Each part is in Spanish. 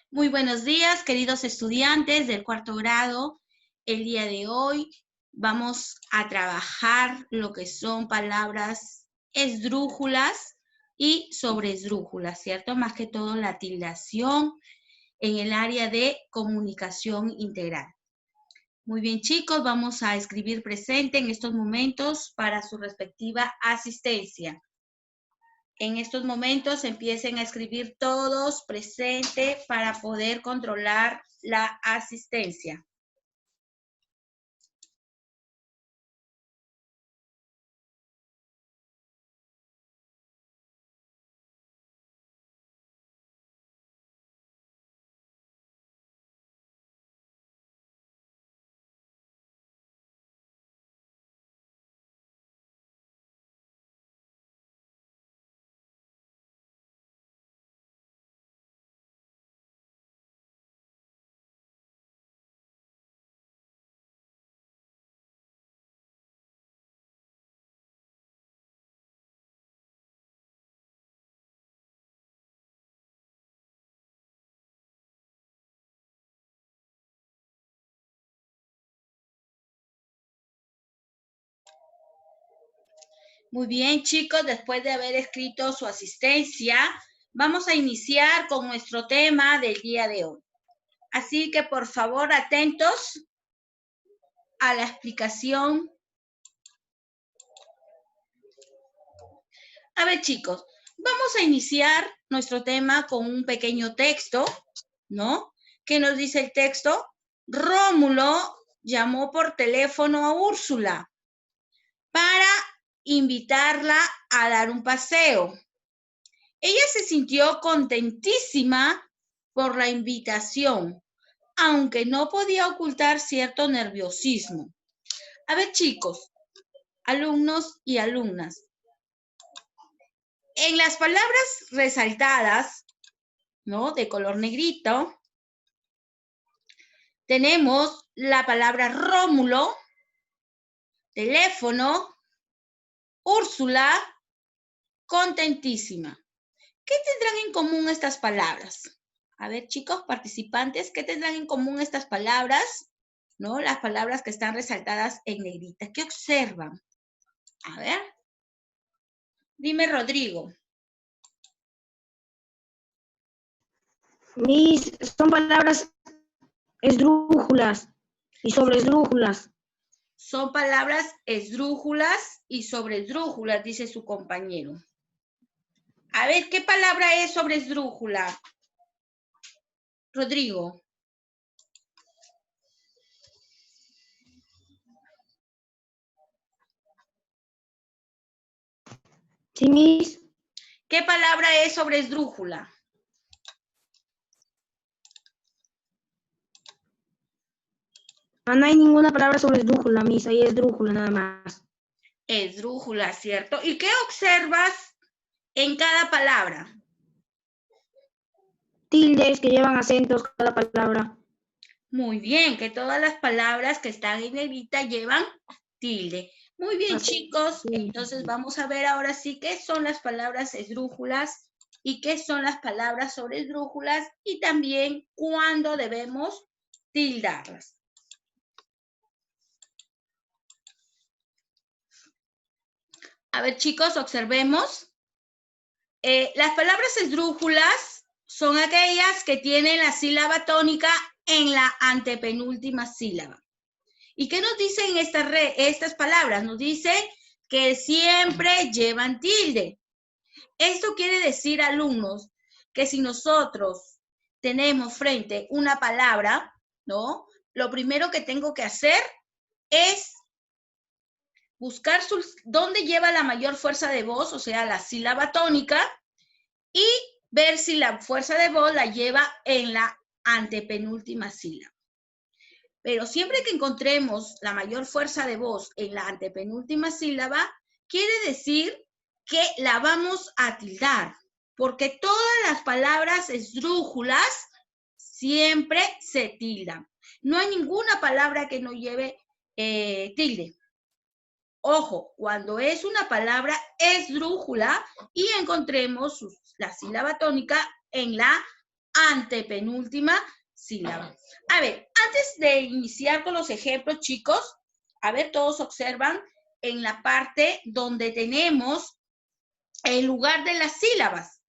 Muy buenos días, queridos estudiantes del cuarto grado. El día de hoy vamos a trabajar lo que son palabras esdrújulas y sobreesdrújulas, ¿cierto? Más que todo la tildación en el área de comunicación integral. Muy bien, chicos, vamos a escribir presente en estos momentos para su respectiva asistencia. En estos momentos empiecen a escribir todos presente para poder controlar la asistencia. Muy bien, chicos, después de haber escrito su asistencia, vamos a iniciar con nuestro tema del día de hoy. Así que, por favor, atentos a la explicación. A ver, chicos, vamos a iniciar nuestro tema con un pequeño texto, ¿no? ¿Qué nos dice el texto? Rómulo llamó por teléfono a Úrsula para invitarla a dar un paseo. Ella se sintió contentísima por la invitación, aunque no podía ocultar cierto nerviosismo. A ver, chicos, alumnos y alumnas, en las palabras resaltadas, ¿no? De color negrito, tenemos la palabra Rómulo, teléfono, Úrsula, contentísima. ¿Qué tendrán en común estas palabras? A ver, chicos, participantes, ¿qué tendrán en común estas palabras? ¿No? Las palabras que están resaltadas en negrita. ¿Qué observan? A ver. Dime, Rodrigo. Son palabras esdrújulas y sobreesdrújulas. Son palabras esdrújulas y sobreesdrújulas, dice su compañero. A ver, ¿qué palabra es sobreesdrújula? Rodrigo. Sí, Miss. ¿Qué palabra es sobreesdrújula? No hay ninguna palabra sobre esdrújula, Miss. Ahí es esdrújula nada más. Esdrújula, ¿cierto? ¿Y qué observas en cada palabra? Tildes que llevan acentos cada palabra. Muy bien, que todas las palabras que están en negrita llevan tilde. Muy bien, chicos. Entonces vamos a ver ahora sí qué son las palabras esdrújulas y qué son las palabras sobreesdrújulas y también cuándo debemos tildarlas. A ver, chicos, observemos. Las palabras esdrújulas son aquellas que tienen la sílaba tónica en la antepenúltima sílaba. ¿Y qué nos dicen estas palabras? Nos dice que siempre llevan tilde. Esto quiere decir, alumnos, que si nosotros tenemos frente una palabra, ¿no? Lo primero que tengo que hacer es buscar dónde lleva la mayor fuerza de voz, o sea, la sílaba tónica, y ver si la fuerza de voz la lleva en la antepenúltima sílaba. Pero siempre que encontremos la mayor fuerza de voz en la antepenúltima sílaba, quiere decir que la vamos a tildar, porque todas las palabras esdrújulas siempre se tildan. No hay ninguna palabra que no lleve tilde. Ojo, cuando es una palabra esdrújula y encontremos la sílaba tónica en la antepenúltima sílaba. A ver, antes de iniciar con los ejemplos, chicos, a ver, todos observan en la parte donde tenemos el lugar de las sílabas,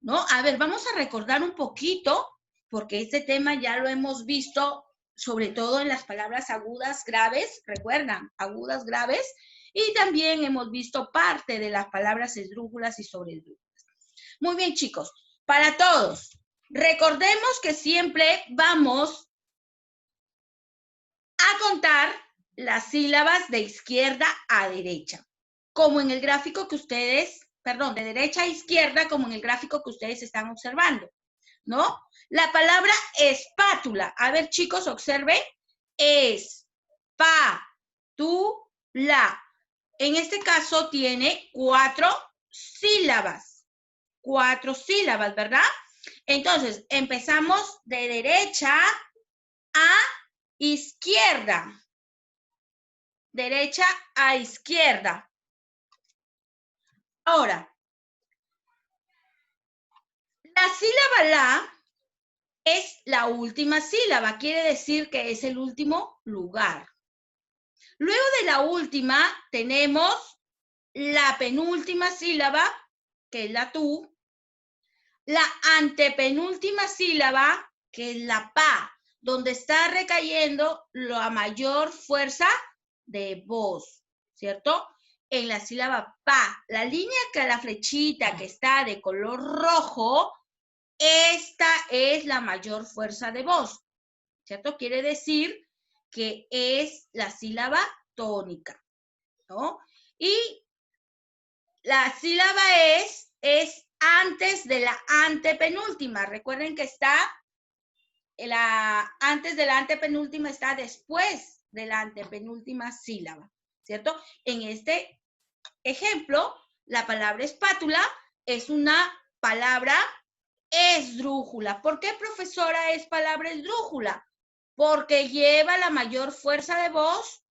¿no? A ver, vamos a recordar un poquito, porque este tema ya lo hemos visto, sobre todo en las palabras agudas, graves, recuerdan, agudas, graves, y también hemos visto parte de las palabras esdrújulas y sobreesdrújulas. Muy bien, chicos, para todos, recordemos que siempre vamos a contar las sílabas de izquierda a derecha, como en el gráfico que ustedes, perdón, de derecha a izquierda, como en el gráfico que ustedes están observando, ¿no? La palabra espátula, a ver, chicos, observen, es-pa-tu-la. En este caso tiene 4 sílabas. 4 sílabas, ¿verdad? Entonces, empezamos de derecha a izquierda. Derecha a izquierda. Ahora, la sílaba la es la última sílaba, quiere decir que es el último lugar. Luego de la última tenemos la penúltima sílaba, que es la tu, la antepenúltima sílaba, que es la pa, donde está recayendo la mayor fuerza de voz, ¿cierto? En la sílaba pa, la línea que la flechita que está de color rojo, esta es la mayor fuerza de voz, ¿cierto? Quiere decir que es la sílaba tónica, ¿no? Y la sílaba es antes de la antepenúltima. Recuerden que está, antes de la antepenúltima está después de la antepenúltima sílaba, ¿cierto? En este ejemplo, la palabra espátula es una palabra esdrújula. ¿Por qué, profesora, es palabra esdrújula? Porque lleva la mayor fuerza de voz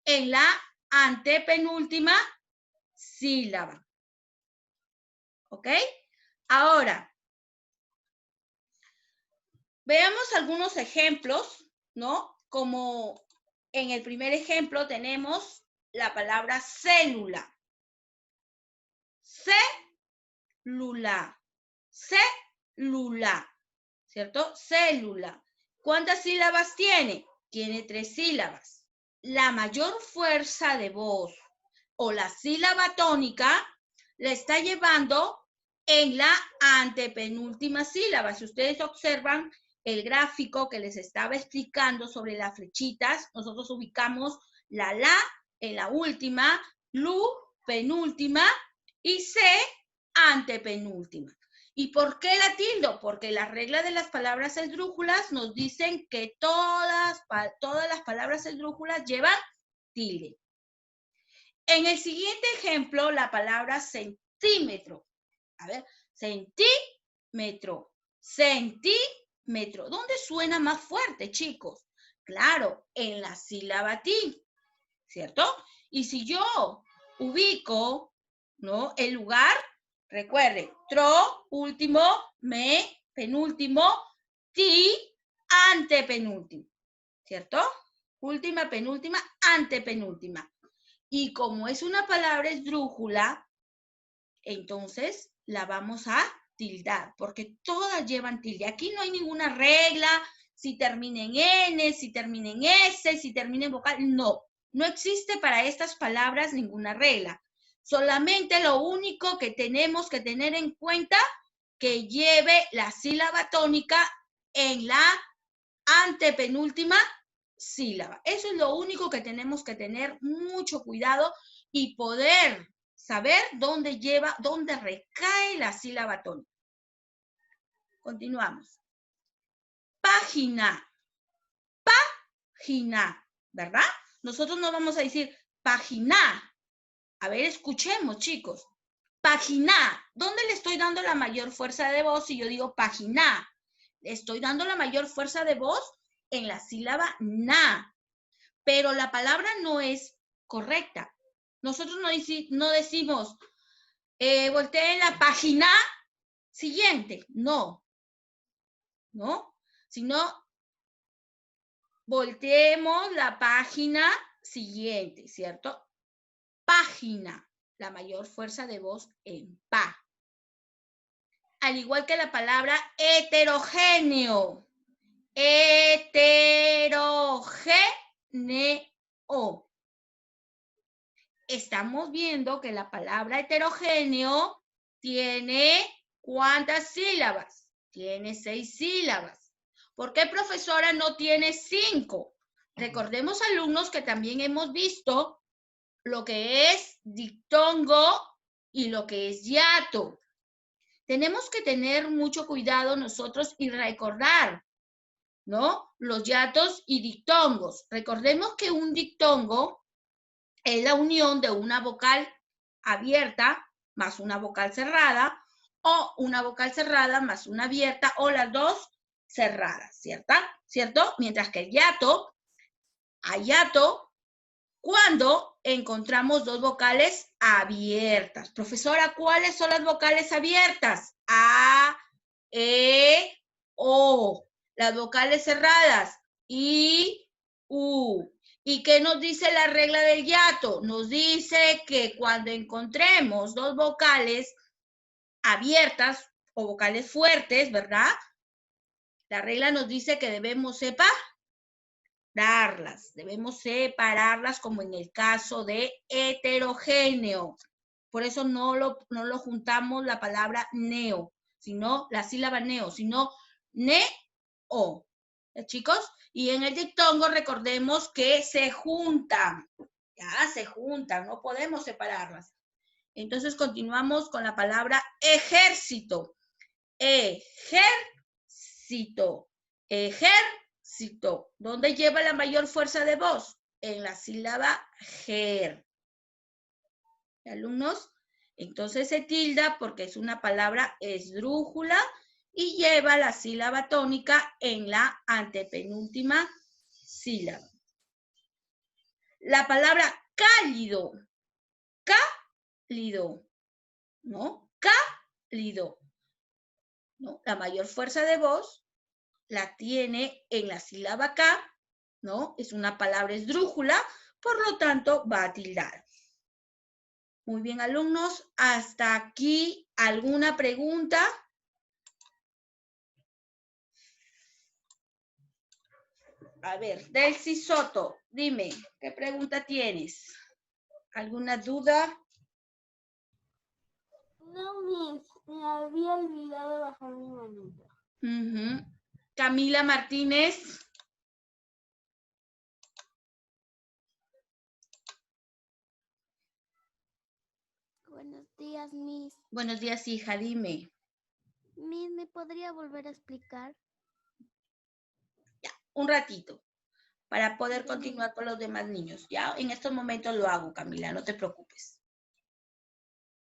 en la antepenúltima sílaba. ¿Ok? Ahora, veamos algunos ejemplos, ¿no? Como en el primer ejemplo tenemos la palabra célula. Célula. Célula. ¿Cierto? Célula. ¿Cuántas sílabas tiene? Tiene 3 sílabas. La mayor fuerza de voz o la sílaba tónica la está llevando en la antepenúltima sílaba. Si ustedes observan el gráfico que les estaba explicando sobre las flechitas, nosotros ubicamos la en la última, lu penúltima y ce antepenúltima. ¿Y por qué la tildo? Porque la regla de las palabras esdrújulas nos dicen que todas las palabras esdrújulas llevan tilde. En el siguiente ejemplo, la palabra centímetro. A ver, centímetro, centímetro. ¿Dónde suena más fuerte, chicos? Claro, en la sílaba ti, ¿cierto? Y si yo ubico, ¿no?, el lugar, recuerde, tro, último, me, penúltimo, ti, antepenúltimo, ¿cierto? Última, penúltima, antepenúltima. Y como es una palabra esdrújula, entonces la vamos a tildar, porque todas llevan tilde. Aquí no hay ninguna regla, si termina en N, si termina en S, si termina en vocal. No, no existe para estas palabras ninguna regla. Solamente lo único que tenemos que tener en cuenta que lleve la sílaba tónica en la antepenúltima sílaba. Eso es lo único que tenemos que tener mucho cuidado y poder saber dónde recae la sílaba tónica. Continuamos. Página. Página, ¿verdad? Nosotros no vamos a decir página. A ver, escuchemos, chicos. Página. ¿Dónde le estoy dando la mayor fuerza de voz si yo digo página? Le estoy dando la mayor fuerza de voz en la sílaba na. Pero la palabra no es correcta. Nosotros no decimos, volteen la página siguiente. No. ¿no? Sino, volteemos la página siguiente, ¿cierto? Página, la mayor fuerza de voz en pa. Al igual que la palabra heterogéneo. Heterogéneo. Estamos viendo que la palabra heterogéneo tiene ¿cuántas sílabas? Tiene 6 sílabas. ¿Por qué, profesora, no tiene 5? Recordemos, alumnos, que también hemos visto lo que es diptongo y lo que es hiato. Tenemos que tener mucho cuidado nosotros y recordar, ¿no? Los hiatos y diptongos. Recordemos que un diptongo es la unión de una vocal abierta más una vocal cerrada, o una vocal cerrada más una abierta, o las dos cerradas, ¿cierto? Mientras que el hiato, hay hiato cuando encontramos dos vocales abiertas. Profesora, ¿cuáles son las vocales abiertas? A, E, O. Las vocales cerradas, I, U. ¿Y qué nos dice la regla del hiato? Nos dice que cuando encontremos dos vocales abiertas o vocales fuertes, ¿verdad? La regla nos dice que debemos separarlas como en el caso de heterogéneo. Por eso no lo juntamos la palabra neo, sino la sílaba neo, sino ne-o. Chicos, y en el diptongo recordemos que se juntan, no podemos separarlas. Entonces continuamos con la palabra ejército. Ejército. Ejército. ¿Dónde lleva la mayor fuerza de voz? En la sílaba ger. ¿Alumnos? Entonces se tilda porque es una palabra esdrújula y lleva la sílaba tónica en la antepenúltima sílaba. La palabra cálido. Cálido. ¿No? Cálido. ¿No? La mayor fuerza de voz la tiene en la sílaba K, ¿no? Es una palabra esdrújula, por lo tanto va a tildar. Muy bien, alumnos, hasta aquí, ¿alguna pregunta? A ver, Delcy Soto, dime, ¿qué pregunta tienes? ¿Alguna duda? No, Miss, me había olvidado bajar mi manita. Camila Martínez. Buenos días, Miss. Buenos días, hija, dime. Miss, ¿me podría volver a explicar? Ya, un ratito, para poder continuar con los demás niños. Ya, en estos momentos lo hago, Camila, no te preocupes.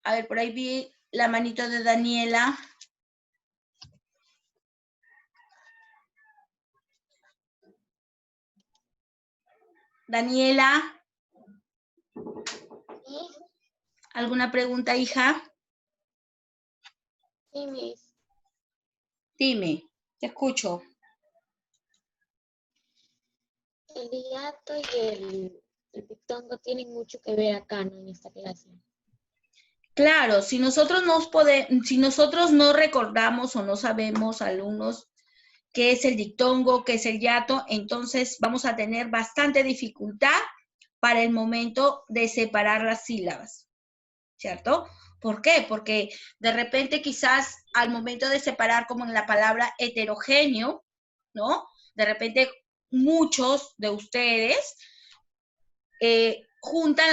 A ver, por ahí vi la manito de Daniela. Daniela. ¿Sí? ¿Alguna pregunta, hija? Sí, Miss. Dime, te escucho. El hiato y el diptongo tienen mucho que ver acá, ¿no? En esta clase. Claro, si nosotros no recordamos o no sabemos, alumnos, qué es el diptongo, qué es el hiato, entonces vamos a tener bastante dificultad para el momento de separar las sílabas, ¿cierto? ¿Por qué? Porque de repente quizás al momento de separar, como en la palabra heterogéneo, ¿no? De repente muchos de ustedes juntan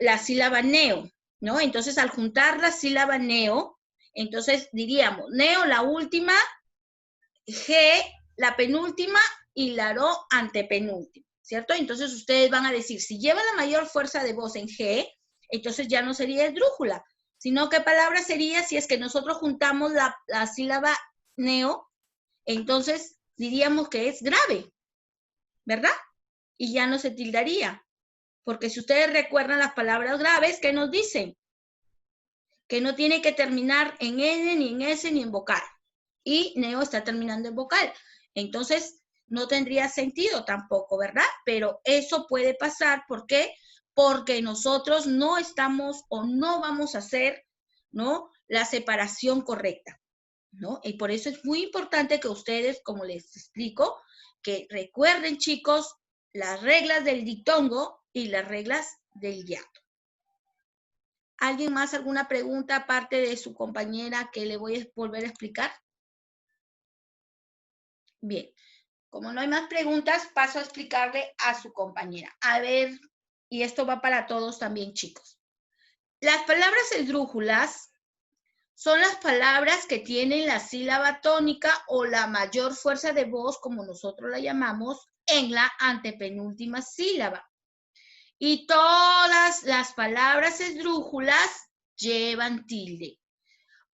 la sílaba neo, ¿no? Entonces, al juntar la sílaba neo, entonces diríamos, neo la última, G la penúltima y la ro antepenúltima, ¿cierto? Entonces, ustedes van a decir, si lleva la mayor fuerza de voz en G, entonces ya no sería esdrújula, sino ¿qué palabra sería si es que nosotros juntamos la sílaba neo? Entonces, diríamos que es grave, ¿verdad? Y ya no se tildaría. Porque si ustedes recuerdan las palabras graves, ¿qué nos dicen? Que no tiene que terminar en N, ni en S, ni en vocal. y neo está terminando en vocal. Entonces, no tendría sentido tampoco, ¿verdad? Pero eso puede pasar, ¿por qué? Porque nosotros no estamos o no vamos a hacer, ¿no?, la separación correcta, ¿no? Y por eso es muy importante que ustedes, como les explico, que recuerden, chicos, las reglas del diptongo y las reglas del hiato. ¿Alguien más, alguna pregunta aparte de su compañera que le voy a volver a explicar? Bien, como no hay más preguntas, paso a explicarle a su compañera. A ver, y esto va para todos también, chicos. Las palabras esdrújulas son las palabras que tienen la sílaba tónica o la mayor fuerza de voz, como nosotros la llamamos, en la antepenúltima sílaba. Y todas las palabras esdrújulas llevan tilde.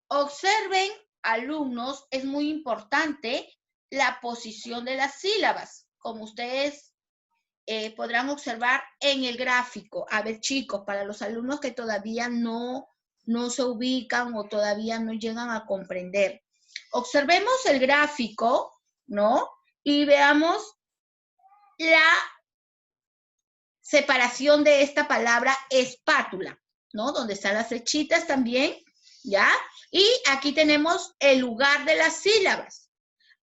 Observen, alumnos, es muy importante la posición de las sílabas, como ustedes podrán observar en el gráfico. A ver, chicos, para los alumnos que todavía no se ubican o todavía no llegan a comprender. Observemos el gráfico, ¿no? Y veamos la separación de esta palabra espátula, ¿no? Donde están las flechitas también, ¿ya? Y aquí tenemos el lugar de las sílabas.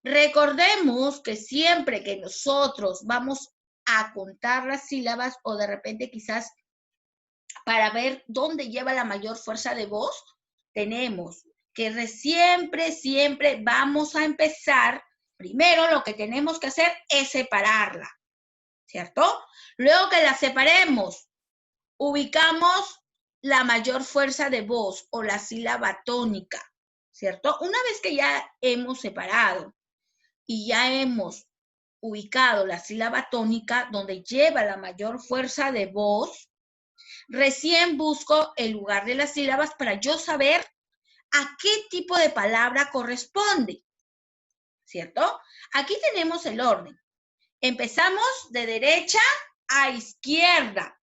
Recordemos que siempre que nosotros vamos a contar las sílabas o de repente quizás para ver dónde lleva la mayor fuerza de voz, tenemos que siempre vamos a empezar, primero lo que tenemos que hacer es separarla, ¿cierto? Luego que la separemos, ubicamos la mayor fuerza de voz o la sílaba tónica, ¿cierto? Una vez que ya hemos separado y ya hemos ubicado la sílaba tónica donde lleva la mayor fuerza de voz, recién busco el lugar de las sílabas para yo saber a qué tipo de palabra corresponde, ¿cierto? Aquí tenemos el orden. Empezamos de derecha a izquierda.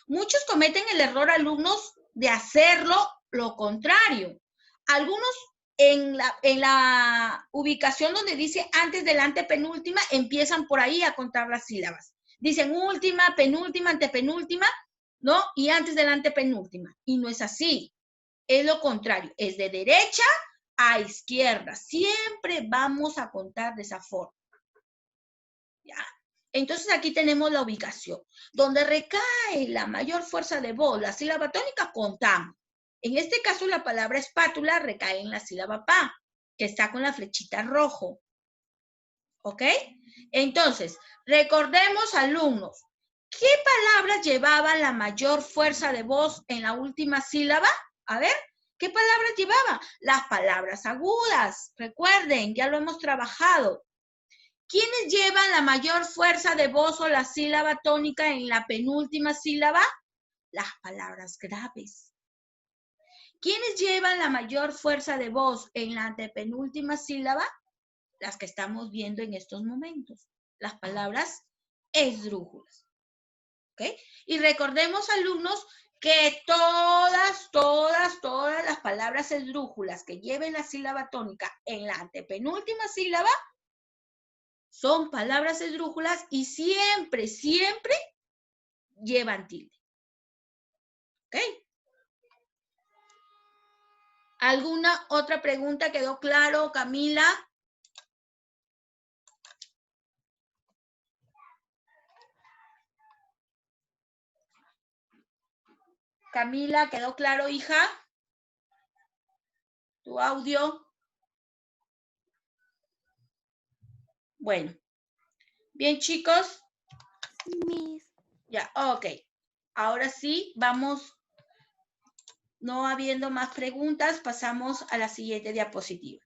Muchos cometen el error, alumnos, de hacerlo lo contrario. Algunos en la ubicación donde dice antes de la antepenúltima, empiezan por ahí a contar las sílabas. Dicen última, penúltima, antepenúltima, ¿no? Y antes de la antepenúltima. Y no es así. Es lo contrario. Es de derecha a izquierda. Siempre vamos a contar de esa forma. ¿Ya? Entonces aquí tenemos la ubicación. Donde recae la mayor fuerza de voz, la sílaba tónica, contamos. En este caso, la palabra espátula recae en la sílaba pa, que está con la flechita rojo. ¿Ok? Entonces, recordemos, alumnos, ¿qué palabras llevaban la mayor fuerza de voz en la última sílaba? A ver, ¿qué palabras llevaban? Las palabras agudas. Recuerden, ya lo hemos trabajado. ¿Quiénes llevan la mayor fuerza de voz o la sílaba tónica en la penúltima sílaba? Las palabras graves. ¿Quiénes llevan la mayor fuerza de voz en la antepenúltima sílaba? Las que estamos viendo en estos momentos. Las palabras esdrújulas. ¿Ok? Y recordemos, alumnos, que todas las palabras esdrújulas que lleven la sílaba tónica en la antepenúltima sílaba son palabras esdrújulas y siempre llevan tilde. ¿Ok? ¿Alguna otra pregunta? ¿Quedó claro, Camila? Camila, ¿quedó claro, hija? ¿Tu audio? Bueno. Bien, chicos. Miss. Ya, ok. Ahora sí, vamos, no habiendo más preguntas, pasamos a la siguiente diapositiva.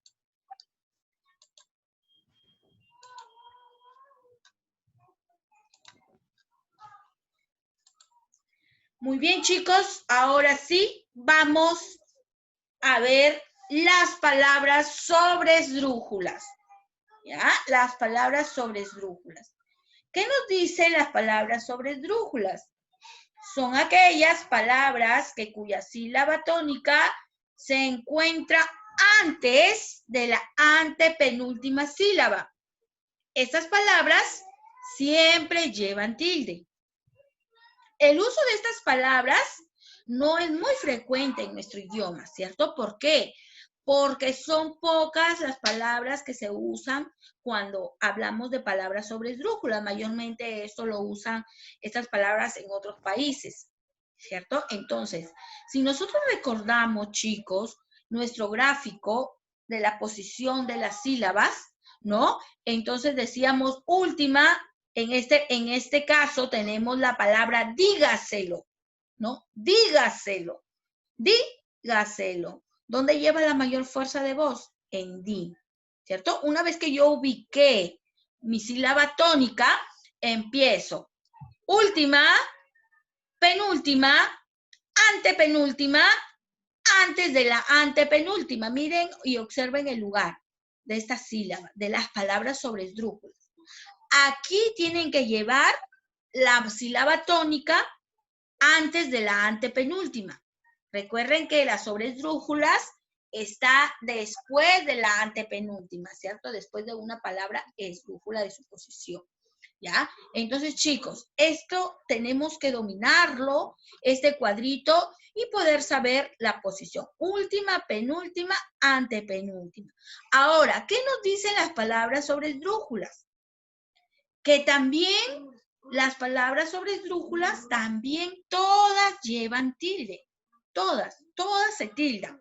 Muy bien, chicos, ahora sí, vamos a ver las palabras sobre esdrújulas. ¿Ya? Las palabras sobre esdrújulas. ¿Qué nos dicen las palabras sobre esdrújulas? Son aquellas palabras cuya sílaba tónica se encuentra antes de la antepenúltima sílaba. Estas palabras siempre llevan tilde. El uso de estas palabras no es muy frecuente en nuestro idioma, ¿cierto? ¿Por qué? Porque son pocas las palabras que se usan cuando hablamos de palabras sobre esdrújula. Mayormente esto lo usan estas palabras en otros países, ¿cierto? Entonces, si nosotros recordamos, chicos, nuestro gráfico de la posición de las sílabas, ¿no? Entonces decíamos última, en este caso tenemos la palabra dígaselo, ¿no? Dígaselo, dígaselo. ¿Dónde lleva la mayor fuerza de voz? En di, ¿cierto? Una vez que yo ubiqué mi sílaba tónica, empiezo. Última, penúltima, antepenúltima, antes de la antepenúltima. Miren y observen el lugar de esta sílaba, de las palabras sobre esdrújulas. Aquí tienen que llevar la sílaba tónica antes de la antepenúltima. Recuerden que las sobresdrújulas está después de la antepenúltima, ¿cierto? Después de una palabra esdrújula de su posición, ¿ya? Entonces, chicos, esto tenemos que dominarlo, este cuadrito, y poder saber la posición. Última, penúltima, antepenúltima. Ahora, ¿qué nos dicen las palabras sobresdrújulas? Que también las palabras sobre esdrújulas también todas llevan tilde. Todas se tildan.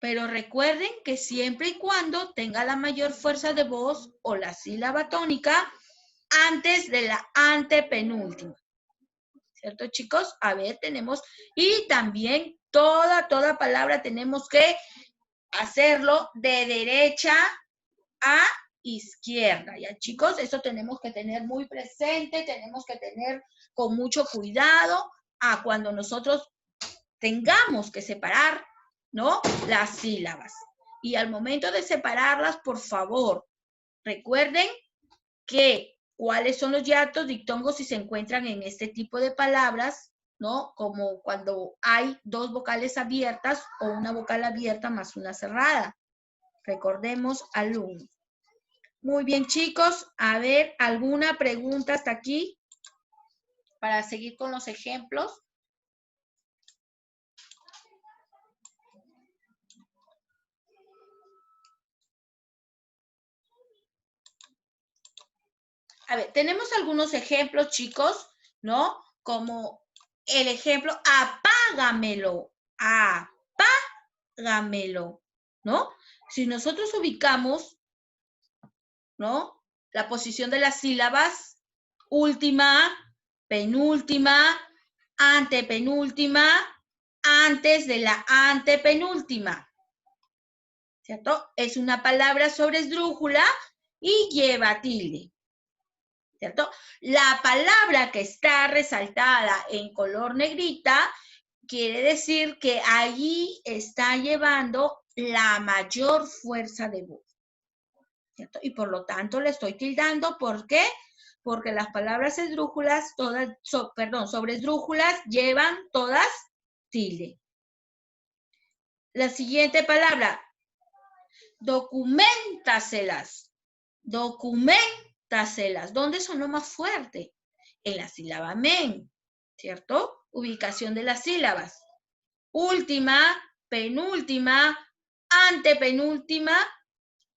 Pero recuerden que siempre y cuando tenga la mayor fuerza de voz o la sílaba tónica antes de la antepenúltima. ¿Cierto, chicos? A ver, tenemos, y también toda palabra tenemos que hacerlo de derecha a izquierda, ¿ya, chicos? Eso tenemos que tener muy presente, tenemos que tener con mucho cuidado a cuando nosotros tengamos que separar, ¿no? Las sílabas. Y al momento de separarlas, por favor, recuerden que cuáles son los hiatos, dictongos, si se encuentran en este tipo de palabras, ¿no? Como cuando hay dos vocales abiertas o una vocal abierta más una cerrada. Recordemos al uno. Muy bien, chicos. A ver, ¿alguna pregunta hasta aquí? Para seguir con los ejemplos. A ver, tenemos algunos ejemplos, chicos, ¿no? Como el ejemplo, apágamelo, apágamelo, ¿no? Si nosotros ubicamos, ¿no? La posición de las sílabas, última, penúltima, antepenúltima, antes de la antepenúltima, ¿cierto? Es una palabra sobre esdrújula y lleva tilde, ¿cierto? La palabra que está resaltada en color negrita quiere decir que allí está llevando la mayor fuerza de voz, ¿cierto? Y por lo tanto le estoy tildando. ¿Por qué? Porque las palabras esdrújulas, sobre esdrújulas llevan todas tilde. La siguiente palabra, documéntaselas. Documéntaselas. ¿Dónde sonó más fuerte? En la sílaba men, ¿cierto? Ubicación de las sílabas. Última, penúltima, antepenúltima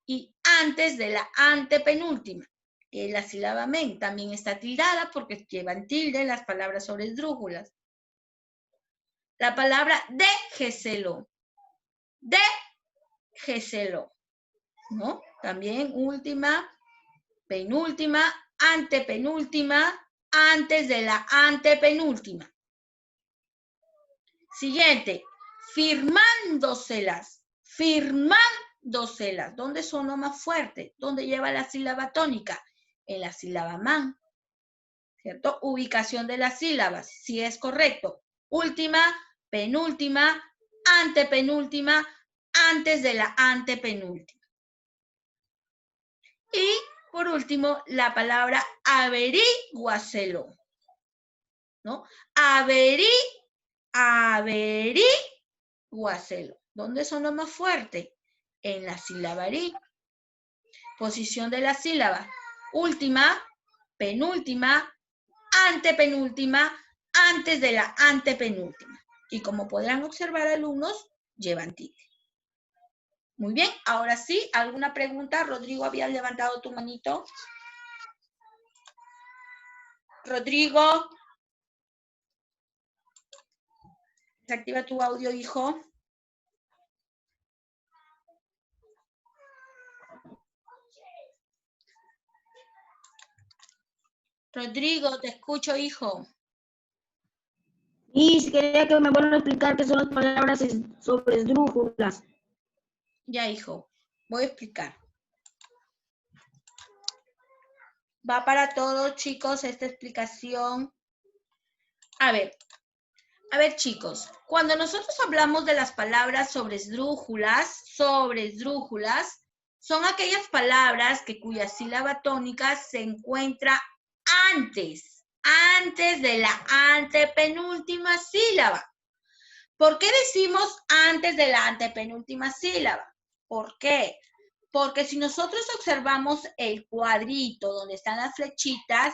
y antes de la antepenúltima. La sílaba men también está tildada porque llevan tilde en las palabras sobre esdrújulas. La palabra déjeselo. Déjeselo, ¿no? También última, penúltima, antepenúltima, antes de la antepenúltima. Siguiente, firmándoselas. Firmándoselas. ¿Dónde sonó más fuerte? ¿Dónde lleva la sílaba tónica? En la sílaba man, ¿cierto? Ubicación de las sílabas, si es correcto. Última, penúltima, antepenúltima, antes de la antepenúltima. Y por último, la palabra averíguaselo, ¿no? Averíguaselo. ¿Dónde sonó más fuerte? En la sílaba ri. Posición de la sílaba. Última, penúltima, antepenúltima, antes de la antepenúltima. Y como podrán observar, alumnos, llevan tilde. Muy bien, ahora sí, ¿alguna pregunta? Rodrigo, ¿habías levantado tu manito? Rodrigo. Desactiva tu audio, hijo. Rodrigo, te escucho, hijo. Y si quería que me vuelvan a explicar qué son las palabras sobre esdrújulas. Ya, hijo, voy a explicar. Va para todos, chicos, esta explicación. A ver, chicos, cuando nosotros hablamos de las palabras sobre esdrújulas, son aquellas palabras cuya sílaba tónica se encuentra antes de la antepenúltima sílaba. ¿Por qué decimos antes de la antepenúltima sílaba? ¿Por qué? Porque si nosotros observamos el cuadrito donde están las flechitas,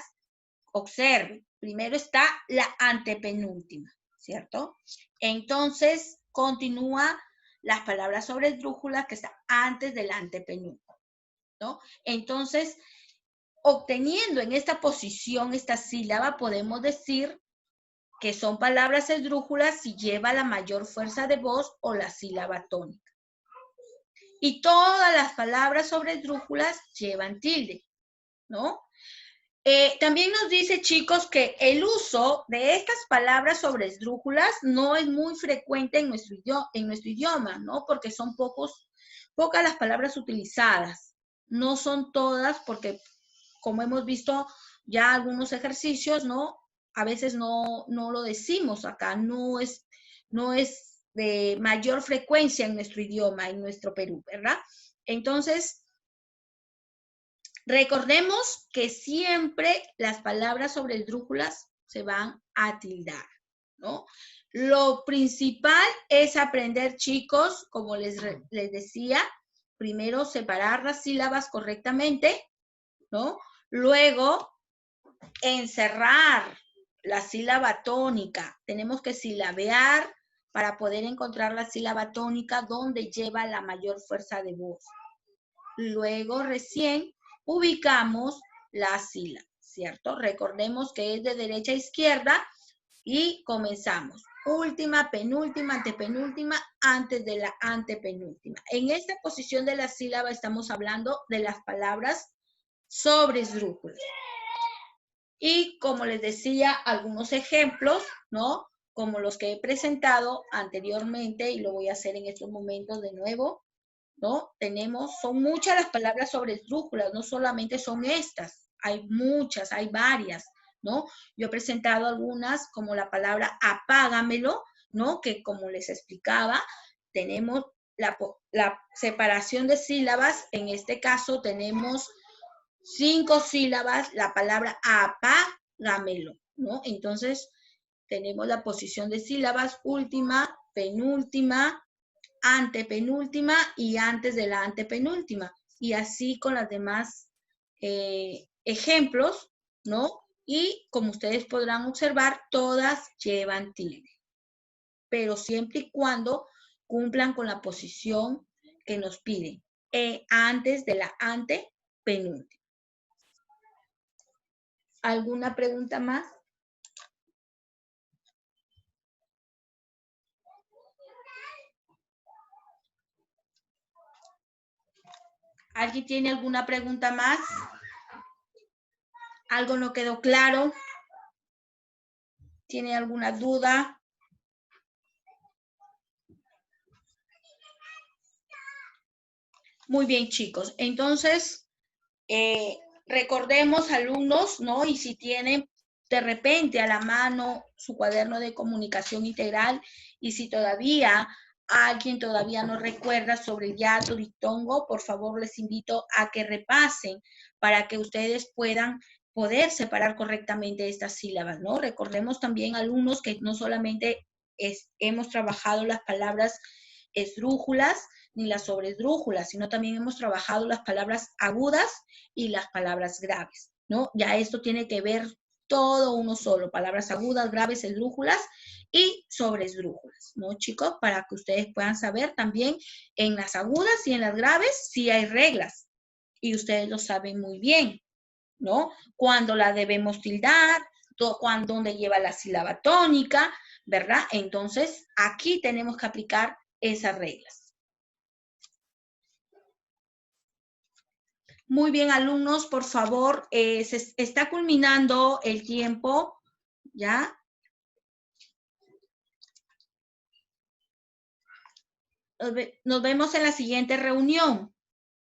observe, primero está la antepenúltima, ¿cierto? Entonces, continúa las palabras sobre esdrújulas que está antes de la antepenúltima, ¿no? Entonces, obteniendo en esta posición esta sílaba, podemos decir que son palabras esdrújulas si lleva la mayor fuerza de voz o la sílaba tónica. Y todas las palabras sobre esdrújulas llevan tilde, ¿no? También nos dice, chicos, que el uso de estas palabras sobre esdrújulas no es muy frecuente en nuestro idioma, ¿no? Porque son pocas las palabras utilizadas. No son todas porque, como hemos visto ya algunos ejercicios, ¿no? A veces no lo decimos acá, no es de mayor frecuencia en nuestro idioma, en nuestro Perú, ¿verdad? Entonces, recordemos que siempre las palabras sobre esdrújulas se van a tildar, ¿no? Lo principal es aprender, chicos, como les decía, primero separar las sílabas correctamente, ¿no? Luego, encerrar la sílaba tónica. Tenemos que silabear para poder encontrar la sílaba tónica donde lleva la mayor fuerza de voz. Luego, recién, ubicamos la sílaba, ¿cierto? Recordemos que es de derecha a izquierda y comenzamos. Última, penúltima, antepenúltima, antes de la antepenúltima. En esta posición de la sílaba estamos hablando de las palabras sobre esdrújulas. Y como les decía, algunos ejemplos, ¿no? Como los que he presentado anteriormente y lo voy a hacer en estos momentos de nuevo, ¿no? Son muchas las palabras sobre esdrújulas, no solamente son estas, hay muchas, hay varias, ¿no? Yo he presentado algunas como la palabra apágamelo, ¿no? Que como les explicaba, tenemos la separación de sílabas, en este caso tenemos 5 sílabas, la palabra apágamelo, ¿no? Entonces, tenemos la posición de sílabas última, penúltima, antepenúltima y antes de la antepenúltima. Y así con las demás ejemplos, ¿no? Y como ustedes podrán observar, todas llevan tilde. Pero siempre y cuando cumplan con la posición que nos piden, antes de la antepenúltima. ¿Alguna pregunta más? ¿Alguien tiene alguna pregunta más? ¿Algo no quedó claro? ¿Tiene alguna duda? Muy bien, chicos. Entonces, recordemos, alumnos, ¿no? Y si tienen de repente a la mano su cuaderno de comunicación integral y si alguien todavía no recuerda sobre el hiato diptongo, por favor les invito a que repasen para que ustedes puedan poder separar correctamente estas sílabas, ¿no? Recordemos también, alumnos, que no solamente hemos trabajado las palabras esdrújulas ni las sobresdrújulas, sino también hemos trabajado las palabras agudas y las palabras graves, ¿no? Ya esto tiene que ver todo uno solo, palabras agudas, graves, esdrújulas y sobresdrújulas, ¿no, chicos? Para que ustedes puedan saber también en las agudas y en las graves sí hay reglas y ustedes lo saben muy bien, ¿no? Cuando la debemos tildar, dónde lleva la sílaba tónica, ¿verdad? Entonces, aquí tenemos que aplicar esas reglas. Muy bien, alumnos, por favor, se está culminando el tiempo, ¿ya? Nos vemos en la siguiente reunión.